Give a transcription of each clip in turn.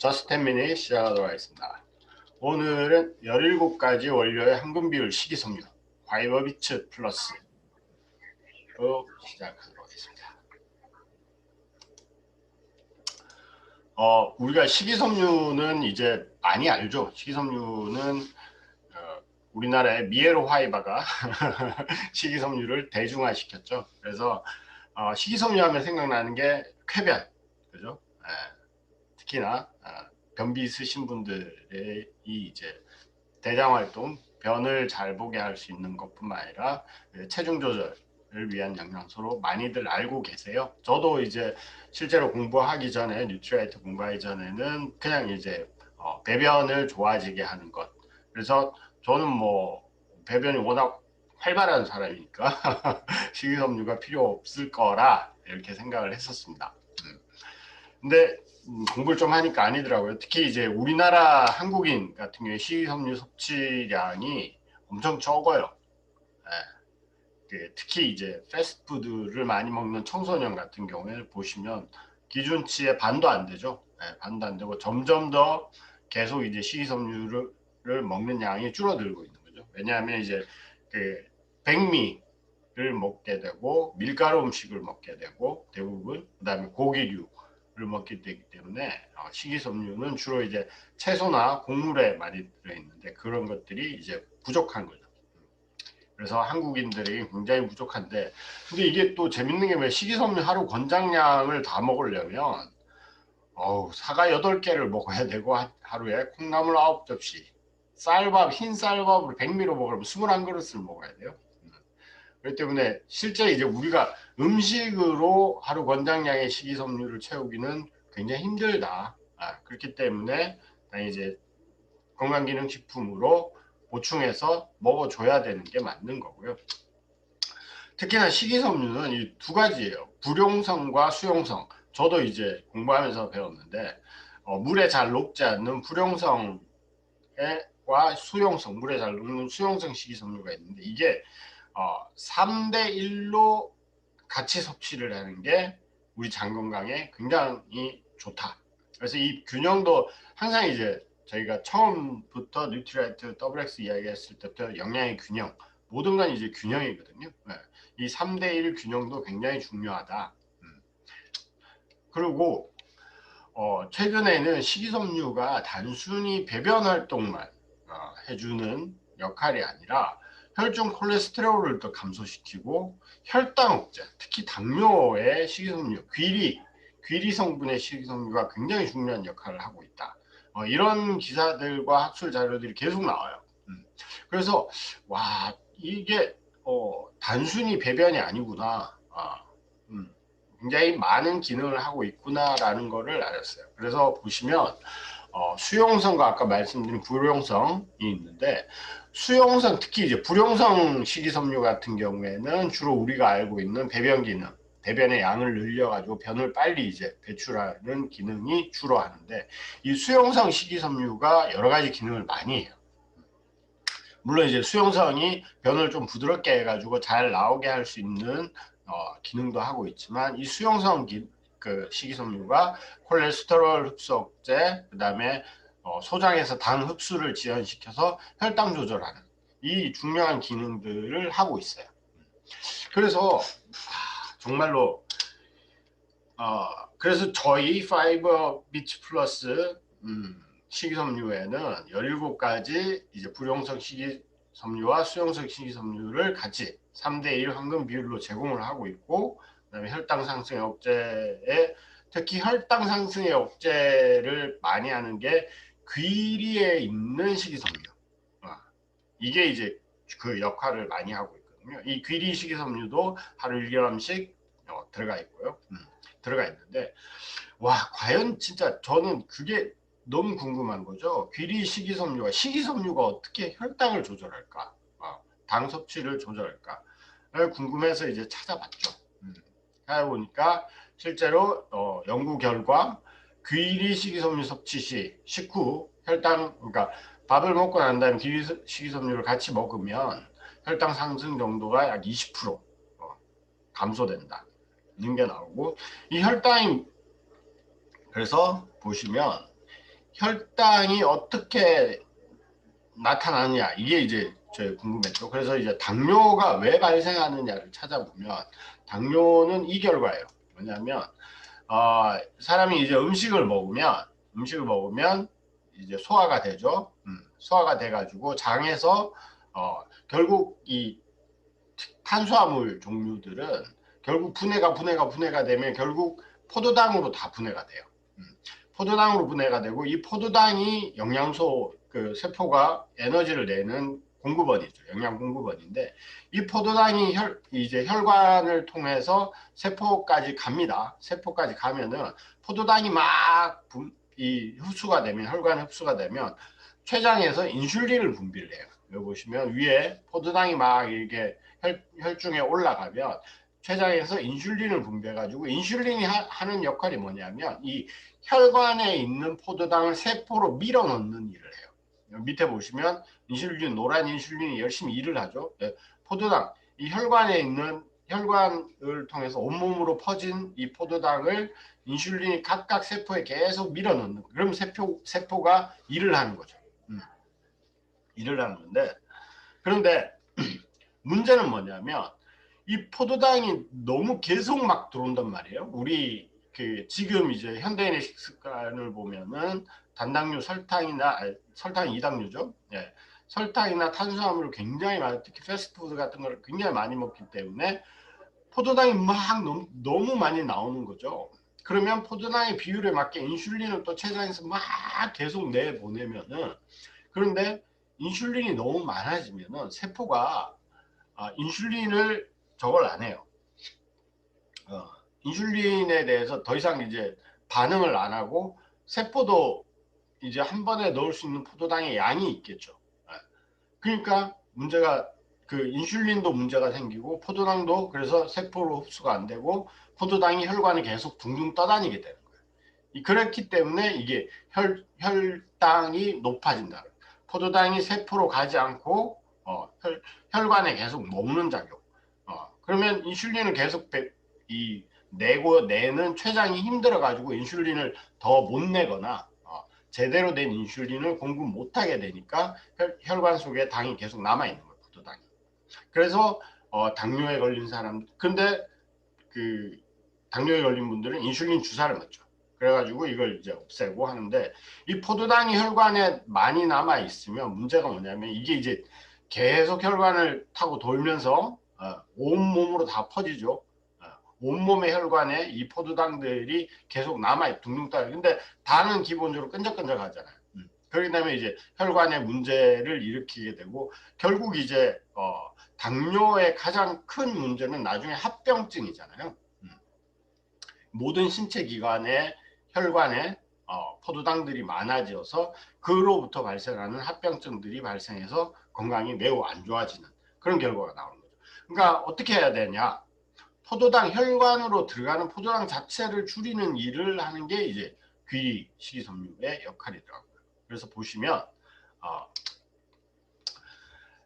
저스트 10미닛 시작하도록 하겠습니다. 오늘은 17가지 원료의 황금 비율 식이섬유 과이버비츠 플러스로 시작하도록 하겠습니다. 우리가 식이섬유는 이제 많이 알죠. 식이섬유는 우리나라의 미에로 화이바가 식이섬유를 대중화시켰죠. 그래서 식이섬유 하면 생각나는 게 쾌변, 그죠? 특히나 변비 있으신 분들의 이제 대장 활동, 변을 잘 보게 할 수 있는 것뿐만 아니라 체중 조절을 위한 영양소로 많이들 알고 계세요. 저도 이제 실제로 공부하기 전에, 뉴트리아이트 공부하기 전에는 그냥 이제 배변을 좋아지게 하는 것. 그래서 저는 뭐 배변이 워낙 활발한 사람이니까 식이섬유가 필요 없을 거라 이렇게 생각을 했었습니다. 근데 공부를 좀 하니까 아니더라고요. 특히 이제 우리나라 한국인 같은 경우에 식이섬유 섭취량이 엄청 적어요. 특히 이제 패스트푸드를 많이 먹는 청소년 같은 경우에 보시면 기준치의 반도 안 되죠. 반도 안 되고 점점 더 계속 이제 식이섬유를 먹는 양이 줄어들고 있는 거죠. 왜냐하면 이제 백미를 먹게 되고 밀가루 음식을 먹게 되고 대부분 그다음에 고기류 를 먹게 되기 때문에 식이섬유는 주로 이제 채소나 곡물에 많이 들어있는데 그런 것들이 이제 부족한 거죠. 그래서 한국인들이 굉장히 부족한데, 근데 이게 또 재밌는 게 왜 식이섬유 하루 권장량을 다 먹으려면 사과 8개를 먹어야 되고 하루에 콩나물 9접시, 쌀밥, 흰 쌀밥을 백미로 먹으려면 21그릇을 먹어야 돼요. 그렇기 때문에 실제 이제 우리가 음식으로 하루 권장량의 식이섬유를 채우기는 굉장히 힘들다. 그렇기 때문에 이제 건강기능식품으로 보충해서 먹어줘야 되는 게 맞는 거고요. 특히나 식이섬유는 이 두 가지예요. 불용성과 수용성. 저도 이제 공부하면서 배웠는데 물에 잘 녹지 않는 불용성과 수용성, 물에 잘 녹는 수용성 식이섬유가 있는데 이게 3대1로 같이 섭취를 하는 게 우리 장 건강에 굉장히 좋다. 그래서 이 균형도 항상 이제 저희가 처음부터 뉴트리아이트 WX 이야기했을 때부터 영양의 균형, 모든 건 이제 균형이거든요. 이 3대1 균형도 굉장히 중요하다. 그리고 최근에는 식이섬유가 단순히 배변 활동만 해주는 역할이 아니라 혈중 콜레스테롤을 또 감소시키고 혈당 억제, 특히 당뇨의 식이섬유, 귀리 성분의 식이섬유가 굉장히 중요한 역할을 하고 있다. 이런 기사들과 학술 자료들이 계속 나와요. 그래서 와, 이게 단순히 배변이 아니구나. 굉장히 많은 기능을 하고 있구나라는 거를 알았어요. 그래서 보시면 수용성과 아까 말씀드린 불용성이 있는데, 수용성, 특히 이제 불용성 식이섬유 같은 경우에는 주로 우리가 알고 있는 배변 기능, 배변의 양을 늘려가지고 변을 빨리 이제 배출하는 기능이 주로 하는데, 이 수용성 식이섬유가 여러 가지 기능을 많이 해요. 물론 이제 수용성이 변을 좀 부드럽게 해가지고 잘 나오게 할 수 있는 기능도 하고 있지만, 이 수용성 식이섬유가 콜레스테롤 흡수 억제, 그 다음에 소장에서 당 흡수를 지연시켜서 혈당 조절하는 이 중요한 기능들을 하고 있어요. 그래서 정말로 그래서 저희 파이버 비치 플러스 식이섬유에는 17가지 이제 불용성 식이섬유와 수용성 식이섬유를 같이 3대1 황금 비율로 제공을 하고 있고, 그다음에 혈당 상승의 억제에, 특히 혈당 상승의 억제를 많이 하는 게 귀리에 있는 식이섬유. 이게 이제 그 역할을 많이 하고 있거든요. 이 귀리 식이섬유도 하루 1g씩 들어가 있고요. 들어가 있는데, 와, 과연 진짜 저는 그게 너무 궁금한 거죠. 귀리 식이섬유가 어떻게 혈당을 조절할까? 당 섭취를 조절할까? 궁금해서 이제 찾아봤죠. 찾아보니까 실제로 연구 결과 귀리 식이섬유 섭취 시 식후 혈당, 그러니까 밥을 먹고 난 다음에 귀리 식이섬유를 같이 먹으면 혈당 상승 정도가 약 20% 감소된다. 이런 게 나오고, 이 혈당이, 그래서 보시면 혈당이 어떻게 나타나느냐, 이게 이제 저희 궁금했죠. 그래서 이제 당뇨가 왜 발생하느냐를 찾아보면 당뇨는 이 결과예요. 뭐냐면 사람이 이제 음식을 먹으면 이제 소화가 되죠. 소화가 돼가지고 장에서 결국 이 탄수화물 종류들은 결국 분해가 되면 결국 포도당으로 다 분해가 돼요. 포도당으로 분해가 되고, 이 포도당이 영양소, 그 세포가 에너지를 내는 공급원이죠. 영양 공급원인데, 이 포도당이 이제 혈관을 통해서 세포까지 갑니다. 세포까지 가면은 포도당이 막 흡수가 되면, 혈관에 흡수가 되면 췌장에서 인슐린을 분비를 해요. 여기 보시면 위에 포도당이 막 이렇게 혈중에 올라가면 췌장에서 인슐린을 분비해가지고, 인슐린이 하는 역할이 뭐냐면 이 혈관에 있는 포도당을 세포로 밀어넣는 일을 해요. 밑에 보시면 노란 인슐린이 열심히 일을 하죠. 포도당, 이 혈관에 있는, 혈관을 통해서 온몸으로 퍼진 이 포도당을 인슐린이 각각 세포에 계속 밀어넣는, 그럼 세포가 일을 하는 거죠. 일을 하는 건데, 그런데 문제는 뭐냐면 이 포도당이 너무 계속 막 들어온단 말이에요. 우리 지금 이제 현대인의 식습관을 보면은 단당류, 설탕 이당류죠. 예. 설탕이나 탄수화물을 굉장히 많이, 특히 패스트푸드 같은 걸 굉장히 많이 먹기 때문에 포도당이 막 너무 많이 나오는 거죠. 그러면 포도당의 비율에 맞게 인슐린을 또 췌장에서 막 계속 내보내면은, 그런데 인슐린이 너무 많아지면은 세포가 인슐린을 저걸 안 해요. 인슐린에 대해서 더 이상 이제 반응을 안 하고, 세포도 이제 한 번에 넣을 수 있는 포도당의 양이 있겠죠. 그러니까 인슐린도 문제가 생기고 포도당도, 그래서 세포로 흡수가 안 되고 포도당이 혈관에 계속 둥둥 떠다니게 되는 거예요. 그렇기 때문에 이게 혈당이 높아진다. 포도당이 세포로 가지 않고 혈관에 계속 머무는 작용. 그러면 인슐린을 계속 내는 췌장이 힘들어가지고 인슐린을 더 못 내거나 제대로 된 인슐린을 공급 못하게 되니까 혈관 속에 당이 계속 남아있는 거예요. 포도당이. 그래서 당뇨에 걸린 사람, 근데 그 당뇨에 걸린 분들은 인슐린 주사를 맞죠. 그래가지고 이걸 이제 없애고 하는데, 이 포도당이 혈관에 많이 남아 있으면 문제가 뭐냐면 이게 이제 계속 혈관을 타고 돌면서 온몸으로 다 퍼지죠. 온몸의 혈관에 이 포도당들이 계속 남아 둥둥 떠요. 근데 당은 기본적으로 끈적끈적하잖아요. 그렇기 때문에 이제 혈관에 문제를 일으키게 되고, 결국 이제 당뇨의 가장 큰 문제는 나중에 합병증이잖아요. 모든 신체 기관의 혈관에 포도당들이 많아져서 그로부터 발생하는 합병증들이 발생해서 건강이 매우 안 좋아지는 그런 결과가 나오는 거죠. 그러니까 어떻게 해야 되냐? 혈관으로 들어가는 포도당 자체를 줄이는 일을 하는 게 이제 귀리 식이섬유의 역할이더라고요. 그래서 보시면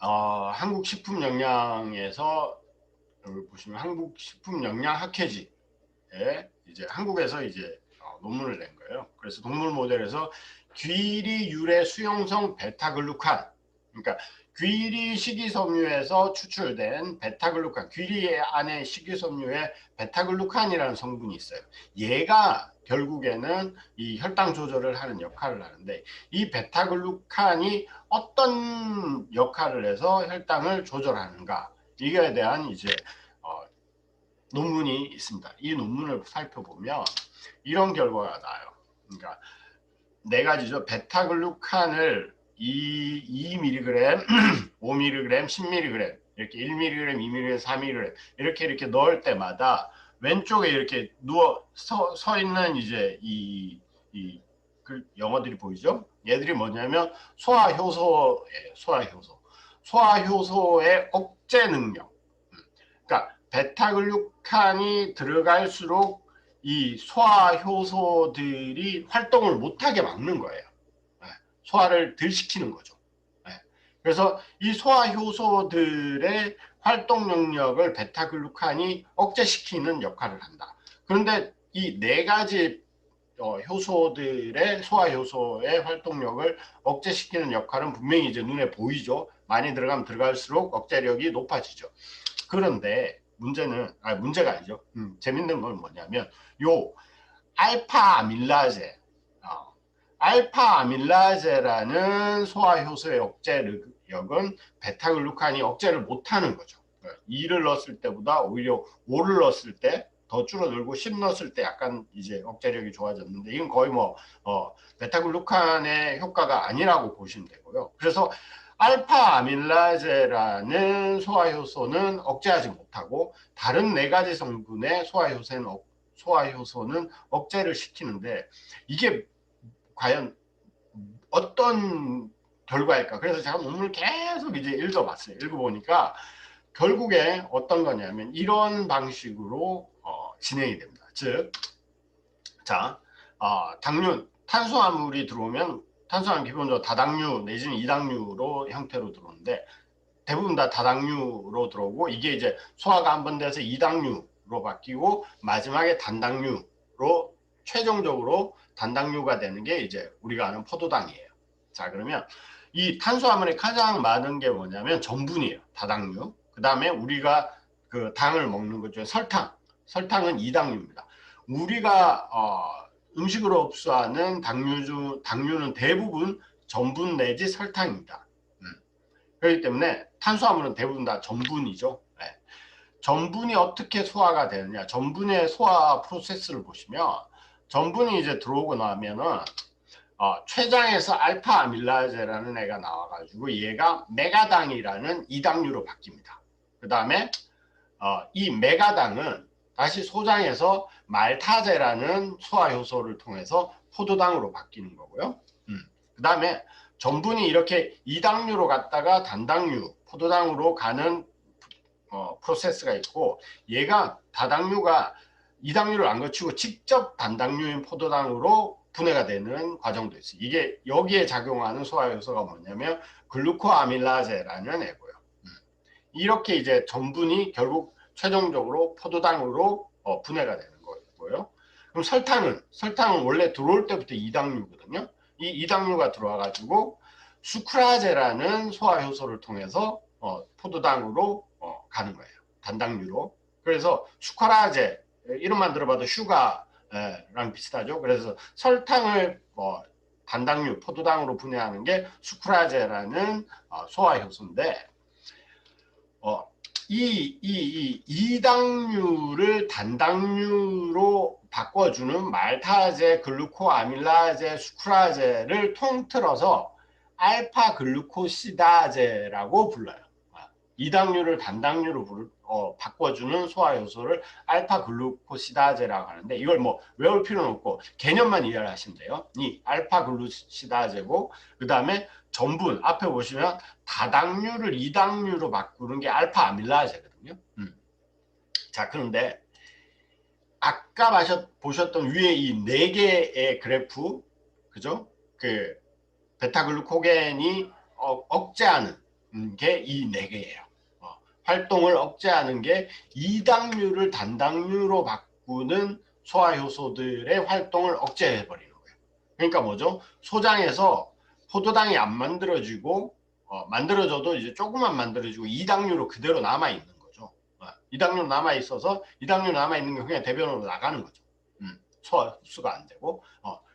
한국식품영양에서 보시면 한국식품영양학회지에 이제 한국에서 이제 논문을 낸 거예요. 그래서 동물 모델에서 귀리 유래 수용성 베타글루칸, 그러니까 귀리 식이섬유에서 추출된 베타글루칸, 귀리 안에 식이섬유에 베타글루칸이라는 성분이 있어요. 얘가 결국에는 이 혈당 조절을 하는 역할을 하는데, 이 베타글루칸이 어떤 역할을 해서 혈당을 조절하는가, 이거에 대한 이제 논문이 있습니다. 이 논문을 살펴보면 이런 결과가 나와요. 그러니까 네 가지죠. 베타글루칸을 2mg, 5mg, 10mg, 이렇게 1mg, 2mg, 4mg 이렇게 넣을 때마다 왼쪽에 이렇게 서 있는 이제 그 영어들이 보이죠? 얘들이 뭐냐면 소화효소예요. 소화효소의 억제 능력. 그러니까 베타글루칸이 들어갈수록 이 소화효소들이 활동을 못하게 막는 거예요. 소화를 덜 시키는 거죠. 그래서 이 소화효소들의 활동 능력을 베타글루칸이 억제시키는 역할을 한다. 그런데 이 네 가지 효소들의 소화 효소의 활동력을 억제시키는 역할은 분명히 이제 눈에 보이죠. 많이 들어가면 들어갈수록 억제력이 높아지죠. 그런데 문제가 아니죠. 재밌는 건 뭐냐면 요 알파 아밀라제, 알파 아밀라제라는 소화 효소의 억제력은 베타글루칸이 억제를 못하는 거죠. 2를 넣었을 때보다 오히려 5를 넣었을 때 더 줄어들고 10 넣었을 때 약간 이제 억제력이 좋아졌는데 이건 거의 뭐 베타글루칸의 효과가 아니라고 보시면 되고요. 그래서 알파 아밀라제라는 소화 효소는 억제하지 못하고 다른 4가지 성분의 소화 효소는 억제를 시키는데 이게 과연 어떤 결과일까? 그래서 제가 논문을 계속 이제 읽어보니까 결국에 어떤 거냐면 이런 방식으로 진행이 됩니다. 즉, 자, 탄수화물이 들어오면 탄수화물 기본적으로 다당류 내지는 이당류로 형태로 들어오는데 대부분 다 다당류로 들어오고 이게 이제 소화가 한 번 돼서 이당류로 바뀌고 마지막에 단당류로 최종적으로 단당류가 되는 게 이제 우리가 아는 포도당이에요. 자, 그러면 이 탄수화물이 가장 많은 게 뭐냐면 전분이에요. 다당류. 그 다음에 우리가 그 당을 먹는 것 중에 설탕은 이당류입니다. 우리가 음식으로 흡수하는 당류는 대부분 전분 내지 설탕입니다. 그렇기 때문에 탄수화물은 대부분 다 전분이죠. 네. 전분이 어떻게 소화가 되느냐? 전분의 소화 프로세스를 보시면 전분이 이제 들어오고 나면은 췌장에서 알파 아밀라제라는 애가 나와가지고 얘가 메가당이라는 이당류로 바뀝니다. 그 다음에 이 메가당은 다시 소장에서 말타제라는 소화 효소를 통해서 포도당으로 바뀌는 거고요. 그 다음에 전분이 이렇게 이당류로 갔다가 단당류, 포도당으로 가는 프로세스가 있고 얘가 다당류가 이당류를 안 거치고 직접 단당류인 포도당으로 분해가 되는 과정도 있어요. 이게 여기에 작용하는 소화 효소가 뭐냐면 글루코아밀라제라는 애고요. 이렇게 이제 전분이 결국 최종적으로 포도당으로 분해가 되는 거고요. 그럼 설탕은 원래 들어올 때부터 이당류거든요. 이 이당류가 들어와가지고 수크라제라는 소화 효소를 통해서 포도당으로 가는 거예요. 단당류로. 그래서 수크라제 이름만 들어봐도 슈가랑 비슷하죠. 그래서 설탕을 단당류, 포도당으로 분해하는 게 수크라제라는 소화 효소인데 이 이당류를 단당류로 바꿔주는 말타제, 글루코아밀라제, 수크라제를 통틀어서 알파 글루코시다제라고 불러요. 이당류를 단당류로 바꿔주는 소화 요소를 알파 글루코시다제라고 하는데 이걸 뭐 외울 필요는 없고 개념만 이해를 하시면 돼요. 이 알파 글루코시다제고 그 다음에 전분 앞에 보시면 다당류를 이당류로 바꾸는 게 알파 아밀라제거든요. 자, 그런데 아까 보셨던 위에 이 4개의 그래프, 그죠? 그 베타글루코겐이 억제하는 게 이 4개예요. 활동을 억제하는 게 이당류를 단당류로 바꾸는 소화효소들의 활동을 억제해버리는 거예요. 그러니까 뭐죠? 소장에서 포도당이 안 만들어지고 만들어져도 이제 조금만 만들어지고 이당류로 그대로 남아있는 거죠. 이당류 남아있어서 이당류 남아있는 게 그냥 대변으로 나가는 거죠. 소화 흡수가 안 되고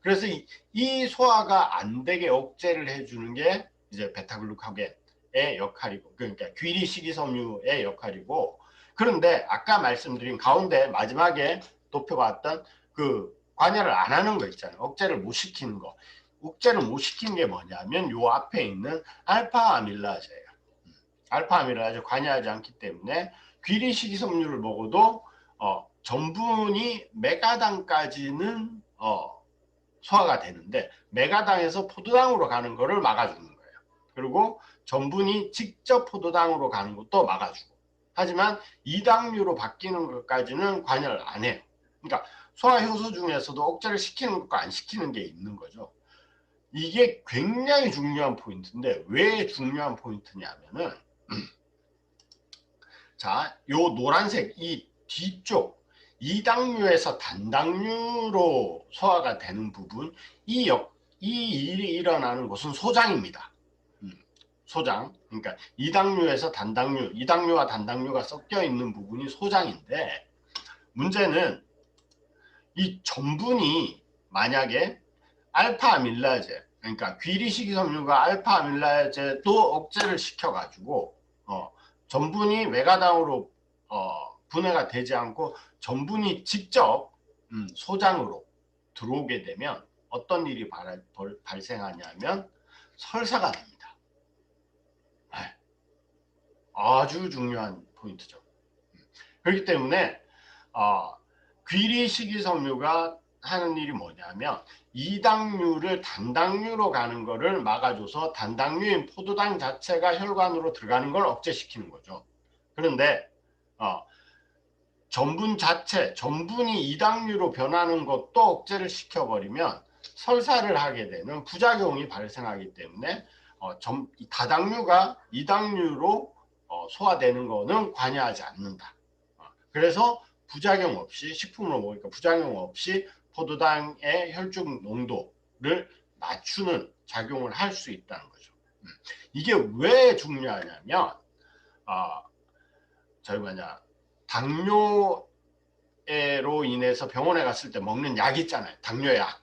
그래서 이 소화가 안 되게 억제를 해주는 게 이제 베타글루코겐 의 역할이고 그러니까 귀리 식이섬유의 역할이고 그런데 아까 말씀드린 가운데 마지막에 높여봤던 그 관여를 안 하는 거 있잖아요. 억제를 못 시키는 거. 억제를 못 시키는 게 뭐냐면 요 앞에 있는 알파 아밀라제예요. 알파 아밀라제 관여하지 않기 때문에 귀리 식이섬유를 먹어도 전분이 메가당까지는 소화가 되는데 메가당에서 포도당으로 가는 거를 막아주는 거예요. 그리고 전분이 직접 포도당으로 가는 것도 막아주고 하지만 이당류로 바뀌는 것까지는 관여를 안 해요. 그러니까 소화효소 중에서도 억제를 시키는 것과 안 시키는 게 있는 거죠. 이게 굉장히 중요한 포인트인데 왜 중요한 포인트냐면은 자, 요 노란색 이 뒤쪽 이당류에서 단당류로 소화가 되는 부분, 이 일이 일어나는 곳은 소장입니다. 소장. 그러니까 이당류에서 단당류, 이당류와 단당류가 섞여 있는 부분이 소장인데, 문제는 이 전분이 만약에 알파 아밀라제, 그러니까 귀리 식이섬유가 알파 아밀라제도 억제를 시켜가지고 전분이 외가당으로 분해가 되지 않고 전분이 직접 소장으로 들어오게 되면 어떤 일이 발생하냐면 설사가 납니다. 아주 중요한 포인트죠. 그렇기 때문에 귀리 식이섬유가 하는 일이 뭐냐면 이당류를 단당류로 가는 거를 막아줘서 단당류인 포도당 자체가 혈관으로 들어가는 걸 억제시키는 거죠. 그런데 전분 자체, 전분이 이당류로 변하는 것도 억제를 시켜버리면 설사를 하게 되는 부작용이 발생하기 때문에 다당류가 이당류로 소화되는 거는 관여하지 않는다. 그래서 부작용 없이, 식품으로 먹으니까 부작용 없이 포도당의 혈중 농도를 낮추는 작용을 할 수 있다는 거죠. 이게 왜 중요하냐면 저희 당뇨로 인해서 병원에 갔을 때 먹는 약 있잖아요. 당뇨약.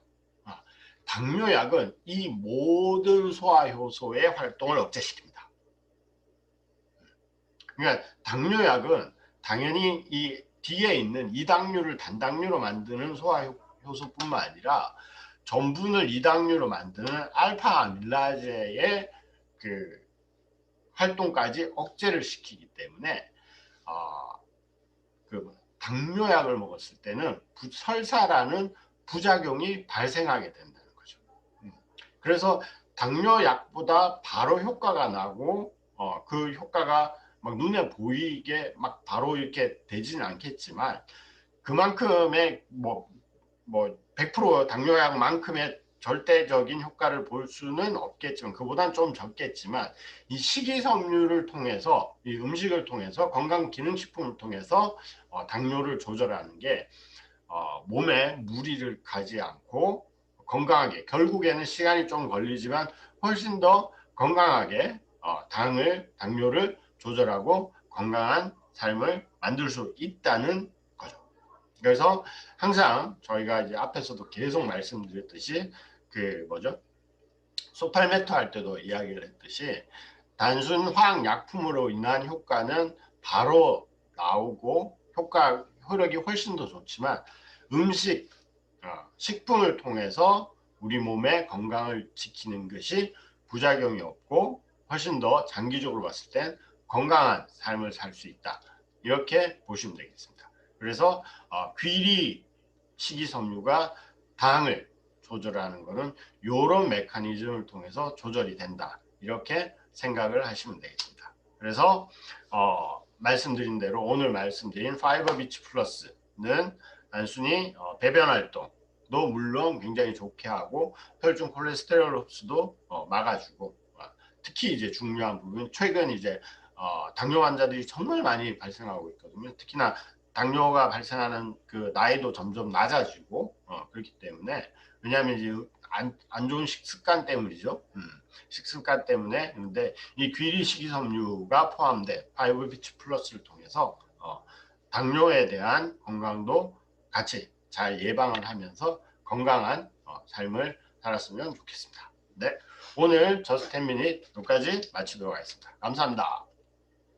당뇨약은 이 모든 소화효소의 활동을 억제시킵니다. 그러니까 당뇨약은 당연히 이 뒤에 있는 이당류를 단당류로 만드는 소화효소뿐만 아니라 전분을 이당류로 만드는 알파 아밀라제의 그 활동까지 억제를 시키기 때문에 그 당뇨약을 먹었을 때는 설사라는 부작용이 발생하게 된다는 거죠. 그래서 당뇨약보다 바로 효과가 나고 그 효과가 막 눈에 보이게 막 바로 이렇게 되지는 않겠지만 그만큼의 100% 당뇨약만큼의 절대적인 효과를 볼 수는 없겠지만 그보다는 좀 적겠지만 이 식이섬유를 통해서 이 음식을 통해서 건강기능식품을 통해서 당뇨를 조절하는 게 몸에 무리를 가지 않고 건강하게 결국에는 시간이 좀 걸리지만 훨씬 더 건강하게 당뇨를 조절하고 건강한 삶을 만들 수 있다는 거죠. 그래서 항상 저희가 이제 앞에서도 계속 말씀드렸듯이 소팔메토 할 때도 이야기를 했듯이 단순 화학약품으로 인한 효과는 바로 나오고 효력이 훨씬 더 좋지만 식품을 통해서 우리 몸의 건강을 지키는 것이 부작용이 없고 훨씬 더 장기적으로 봤을 땐 건강한 삶을 살 수 있다. 이렇게 보시면 되겠습니다. 그래서 귀리 식이섬유가 당을 조절하는 것은 이런 메커니즘을 통해서 조절이 된다. 이렇게 생각을 하시면 되겠습니다. 그래서 말씀드린 대로 오늘 말씀드린 파이버 비치 플러스는 단순히 배변 활동도 물론 굉장히 좋게 하고 혈중 콜레스테롤 흡수도 막아주고 특히 이제 중요한 부분 최근 이제 당뇨 환자들이 정말 많이 발생하고 있거든요. 특히나 당뇨가 발생하는 그 나이도 점점 낮아지고 그렇기 때문에 왜냐하면 이제 안 좋은 식습관 때문이죠. 식습관 때문에. 근데 이 귀리 식이섬유가 포함된 파이브 비치 플러스를 통해서 당뇨에 대한 건강도 같이 잘 예방을 하면서 건강한 삶을 살았으면 좋겠습니다. 네, 오늘 저스트 10미닛 여기까지 마치도록 하겠습니다. 감사합니다.